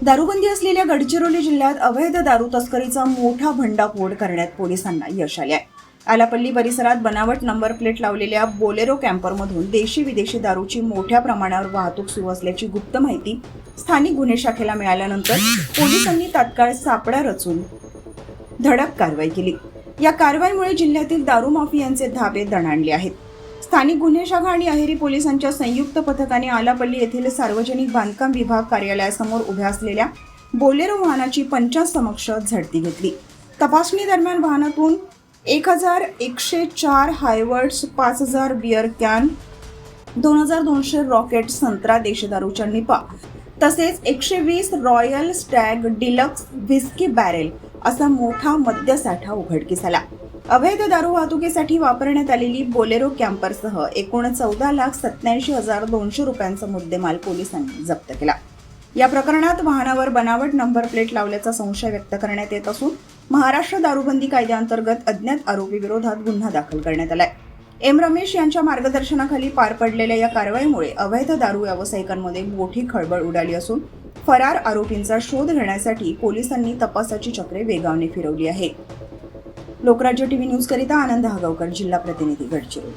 दारूबंदी असलेल्या गडचिरोली जिल्ह्यात अवैध दारू तस्करीचा मोठा भंडाफोड करण्यात पोलिसांना यश आले आहे. आलापल्ली परिसरात बनावट नंबर प्लेट लावलेल्या बोलेरो कॅम्परमधून देशी विदेशी दारूची मोठ्या प्रमाणावर वाहतूक सुरू असल्याची गुप्त माहिती स्थानिक गुन्हे शाखेला मिळाल्यानंतर पोलिसांनी तात्काळ सापळा रचून धडक कारवाई केली. या कारवाईमुळे जिल्ह्यातील दारू माफियांचे धाबे दणाणले आहेत. स्थानिक गुन्हे शाखा आणि अहेरी पोलिसांच्या संयुक्त पथकाने आलापल्ली येथील सार्वजनिक बांधकाम विभाग कार्यालयासमोर उभ्या असलेल्या बोलेरो वाहनाची पंचांसमक्ष झडती घेतली. तपासणी दरम्यान वाहनातून 1104 हायवर्ड्स, 5000 बियर कॅन, 2200 रॉकेट संत्रा देशी दारूच्या निपा तसेच 120 royal Stag deluxe whisky Barré असा मोठा मद्यसाठा उघडकीस आला. अवैध दारू वाहतुकीसाठी वापरण्यात आलेली बोलेरो कॅम्परसह एकूण 14,87,200 रुपयांचा मुद्देमाल पोलिसांनी जप्त केला. या प्रकरणात वाहनावर बनावट नंबर प्लेट लावल्याचा संशय व्यक्त करण्यात येत असून महाराष्ट्र दारूबंदी कायद्याअंतर्गत अज्ञात आरोपी विरोधात गुन्हा दाखल करण्यात आलाय. एम रमेश यांच्या मार्गदर्शनाखाली पार पडलेल्या या कारवाईमुळे अवैध दारू व्यावसायिकांमध्ये मोठी खळबळ उडाली असून फरार आरोपींचा शोध घेण्यासाठी पोलिसांनी तपासाची चक्रे वेगाने फिरवली आहे. लोकराज्य टीव्ही न्यूज करिता आनंद हगावकर, जिल्हा प्रतिनिधी, गडचिरोली.